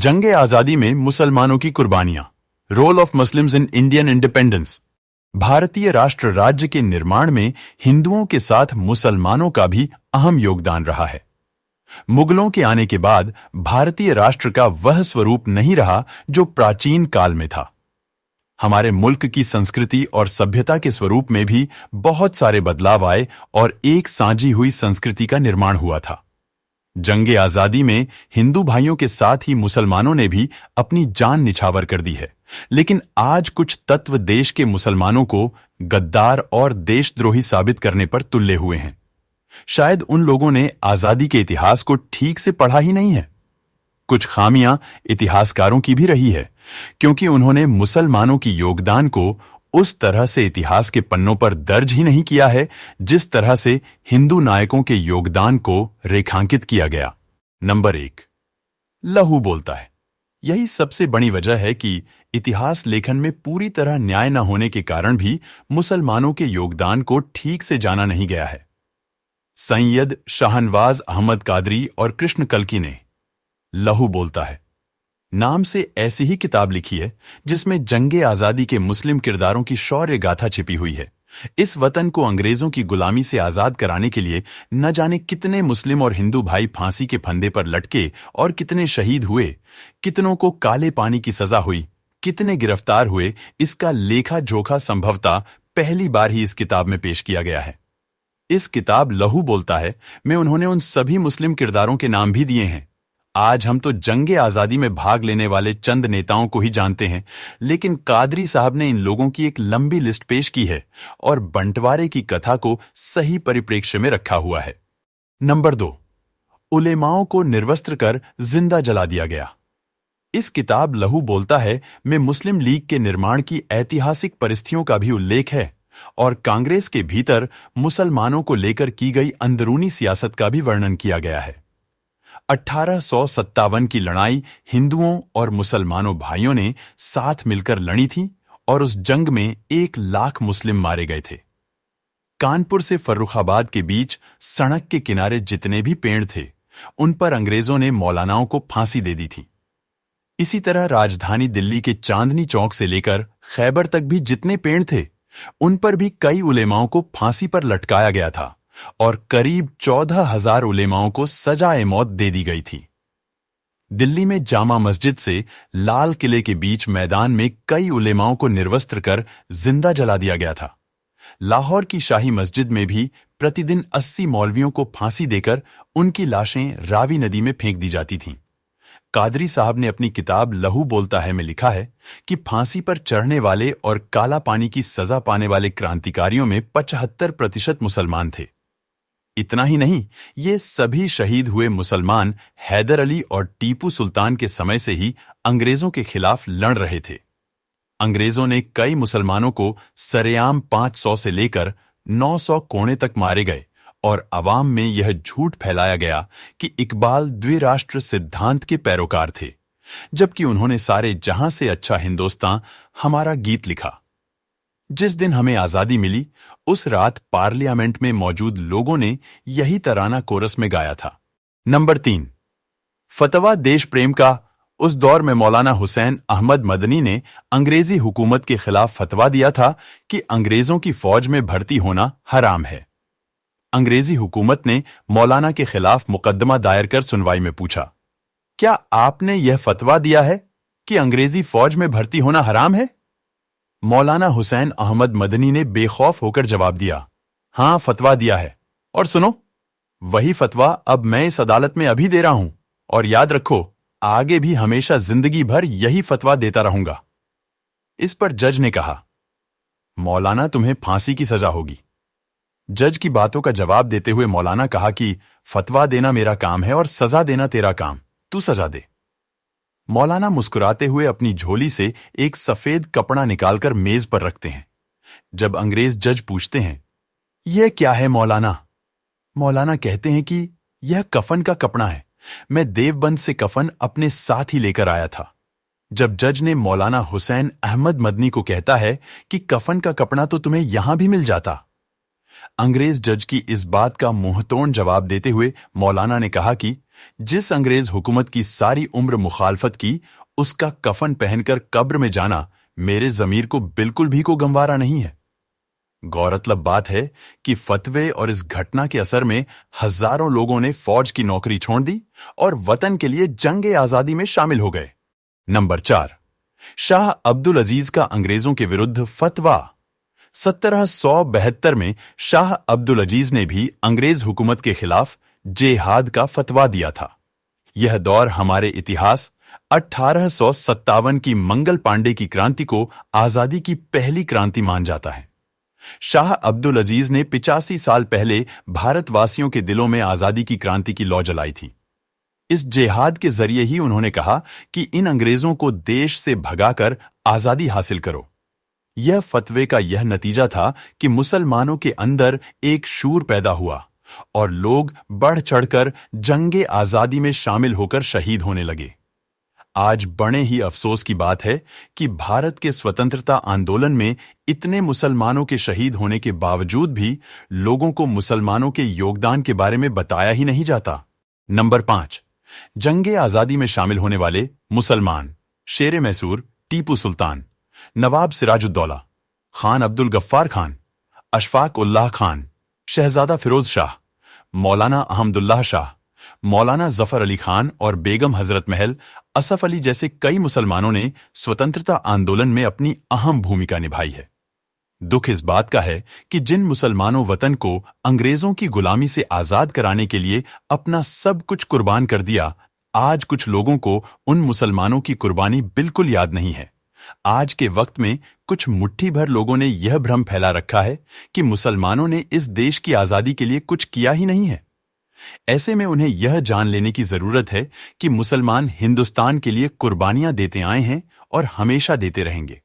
जंग आजादी में मुसलमानों की कुर्बानियां, role of Muslims in Indian independence. भारतीय राष्ट्र राज्य के निर्माण में हिंदुओं के साथ मुसलमानों का भी अहम योगदान रहा है। मुगलों के आने के बाद भारतीय राष्ट्र का वह स्वरूप नहीं रहा जो प्राचीन काल में था। हमारे मुल्क की संस्कृति और सभ्यता के स्वरूप में भी बहुत सारे बदलाव आए और एक साझी हुई संस्कृति का निर्माण हुआ था। जंग आजादी में हिंदू भाइयों के साथ ही मुसलमानों ने भी अपनी जान निछावर कर दी है, लेकिन आज कुछ तत्व देश के मुसलमानों को गद्दार और देशद्रोही साबित करने पर तुले हुए हैं। शायद उन लोगों ने आजादी के इतिहास को ठीक से पढ़ा ही नहीं है। कुछ खामियां इतिहासकारों की भी रही है, क्योंकि उन्होंने मुसलमानों की योगदान को उस तरह से इतिहास के पन्नों पर दर्ज ही नहीं किया है जिस तरह से हिंदू नायकों के योगदान को रेखांकित किया गया। नंबर 1, लहू बोलता है। यही सबसे बड़ी वजह है कि इतिहास लेखन में पूरी तरह न्याय न होने के कारण भी मुसलमानों के योगदान को ठीक से जाना नहीं गया है। सैयद शाहनवाज अहमद कादरी और कृष्ण कल्की ने लहू बोलता है नाम से ऐसी ही किताब लिखी है जिसमें जंगे आजादी के मुस्लिम किरदारों की शौर्य गाथा छिपी हुई है। इस वतन को अंग्रेजों की गुलामी से आजाद कराने के लिए न जाने कितने मुस्लिम और हिंदू भाई फांसी के फंदे पर लटके और कितने शहीद हुए, कितनों को काले पानी की सजा हुई, कितने गिरफ्तार हुए, इसका लेखा जोखा संभवतः पहली बार ही इस किताब में पेश किया गया है। इस किताब लहू बोलता है में उन्होंने उन सभी मुस्लिम किरदारों के नाम भी दिए हैं। आज हम तो जंगे आजादी में भाग लेने वाले चंद नेताओं को ही जानते हैं, लेकिन कादरी साहब ने इन लोगों की एक लंबी लिस्ट पेश की है और बंटवारे की कथा को सही परिप्रेक्ष्य में रखा हुआ है। नंबर 2, उलेमाओं को निर्वस्त्र कर जिंदा जला दिया गया। इस किताब लहू बोलता है में मुस्लिम लीग के निर्माण की ऐतिहासिक परिस्थितियों का भी उल्लेख है और कांग्रेस के भीतर मुसलमानों को लेकर की गई अंदरूनी सियासत का भी वर्णन किया गया है। 1857 की लड़ाई हिंदुओं और मुसलमानों भाइयों ने साथ मिलकर लड़ी थी और उस जंग में 1 लाख मुस्लिम मारे गए थे। कानपुर से फर्रुखाबाद के बीच सड़क के किनारे जितने भी पेड़ थे उन पर अंग्रेजों ने मौलानाओं को फांसी दे दी थी। इसी तरह राजधानी दिल्ली के चांदनी चौक से लेकर खैबर तक भी जितने पेड़ थे उन पर भी कई उलेमाओं को फांसी पर लटकाया गया था और करीब 14,000 उलेमाओं को सजाए मौत दे दी गई थी। दिल्ली में जामा मस्जिद से लाल किले के बीच मैदान में कई उलेमाओं को निर्वस्त्र कर जिंदा जला दिया गया था। लाहौर की शाही मस्जिद में भी प्रतिदिन 80 मौलवियों को फांसी देकर उनकी लाशें रावी नदी में फेंक दी जाती थीं। कादरी साहब ने अपनी किताब लहू बोलता है में लिखा है कि फांसी पर चढ़ने वाले और काला पानी की सजा पाने वाले क्रांतिकारियों में 75% मुसलमान थे। इतना ही नहीं, ये सभी शहीद हुए मुसलमान हैदर अली और टीपू सुल्तान के समय से ही अंग्रेजों के खिलाफ लड़ रहे थे। अंग्रेजों ने कई मुसलमानों को सरेआम 500 से लेकर 900 कोने तक मारे गए और अवाम में यह झूठ फैलाया गया कि इकबाल द्विराष्ट्र सिद्धांत के पैरोकार थे, जबकि उन्होंने सारे जहां से अच्छा हिंदुस्तान हमारा गीत लिखा। जिस दिन हमें आजादी मिली उस रात पार्लियामेंट में मौजूद लोगों ने यही तराना कोरस में गाया था। नंबर 3, फतवा देश प्रेम का। उस दौर में मौलाना हुसैन अहमद मदनी ने अंग्रेजी हुकूमत के खिलाफ फतवा दिया था कि अंग्रेजों की फौज में भर्ती होना हराम है। अंग्रेजी हुकूमत ने मौलाना के खिलाफ मुकदमा दायर कर सुनवाई में पूछा, क्या आपने यह फतवा दिया है कि अंग्रेजी फौज में भर्ती होना हराम है? मौलाना हुसैन अहमद मदनी ने बेखौफ होकर जवाब दिया, हां फतवा दिया है, और सुनो, वही फतवा अब मैं इस अदालत में अभी दे रहा हूं और याद रखो आगे भी हमेशा जिंदगी भर यही फतवा देता रहूंगा। इस पर जज ने कहा, मौलाना तुम्हें फांसी की सजा होगी। जज की बातों का जवाब देते हुए मौलाना कहा कि फतवा देना मेरा काम है और सजा देना तेरा काम, तू सजा दे। मौलाना मुस्कुराते हुए अपनी झोली से एक सफेद कपड़ा निकालकर मेज पर रखते हैं। जब अंग्रेज जज पूछते हैं, यह क्या है मौलाना? मौलाना कहते हैं कि यह कफन का कपड़ा है, मैं देवबंद से कफन अपने साथ ही लेकर आया था। जब जज ने मौलाना हुसैन अहमद मदनी को कहता है कि कफन का कपड़ा तो तुम्हें यहां भी मिल जाता। अंग्रेज जज की इस बात का मुंहतोड़ जवाब देते हुए मौलाना ने कहा कि जिस अंग्रेज हुकूमत की सारी उम्र मुखालफत की, उसका कफन पहनकर कब्र में जाना मेरे जमीर को बिल्कुल भी को गंवारा नहीं है। गौरतलब बात है कि फतवे और इस घटना के असर में हजारों लोगों ने फौज की नौकरी छोड़ दी और वतन के लिए जंगे आजादी में शामिल हो गए। नंबर 4, शाह अब्दुल अजीज का अंग्रेजों के विरुद्ध फतवा। 1772 में शाह अब्दुल अजीज ने भी अंग्रेज हुकूमत के खिलाफ जेहाद का फतवा दिया था। यह दौर हमारे इतिहास 1857 की मंगल पांडे की क्रांति को आजादी की पहली क्रांति मान जाता है। शाह अब्दुल अजीज ने 85 साल पहले भारतवासियों के दिलों में आजादी की क्रांति की लौ जलाई थी। इस जेहाद के जरिए ही उन्होंने कहा कि इन अंग्रेजों को देश से भगाकर आजादी हासिल करो। यह फतवे का यह नतीजा था कि मुसलमानों के अंदर एक शूर पैदा हुआ और लोग बढ़ चढ़कर जंगे आजादी में शामिल होकर शहीद होने लगे। आज बड़े ही अफसोस की बात है कि भारत के स्वतंत्रता आंदोलन में इतने मुसलमानों के शहीद होने के बावजूद भी लोगों को मुसलमानों के योगदान के बारे में बताया ही नहीं जाता। नंबर 5, जंगे आजादी में शामिल होने वाले मुसलमान। शेर मैसूर टीपू सुल्तान, नवाब सिराजुद्दौला, खान अब्दुल गफ्फार खान, अशफाक उल्लाह खान, शहजादा फिरोज शाह, मौलाना अहमदुल्लाह शाह, मौलाना जफर अली खान और बेगम हजरत महल असफ अली जैसे कई मुसलमानों ने स्वतंत्रता आंदोलन में अपनी अहम भूमिका निभाई है। दुख इस बात का है कि जिन मुसलमानों वतन को अंग्रेजों की गुलामी से आजाद कराने के लिए अपना सब कुछ कुर्बान कर दिया, आज कुछ लोगों को उन मुसलमानों की कुर्बानी बिल्कुल याद नहीं है। आज के वक्त में कुछ मुट्ठी भर लोगों ने यह भ्रम फैला रखा है कि मुसलमानों ने इस देश की आजादी के लिए कुछ किया ही नहीं है। ऐसे में उन्हें यह जान लेने की जरूरत है कि मुसलमान हिंदुस्तान के लिए कुर्बानियां देते आए हैं और हमेशा देते रहेंगे।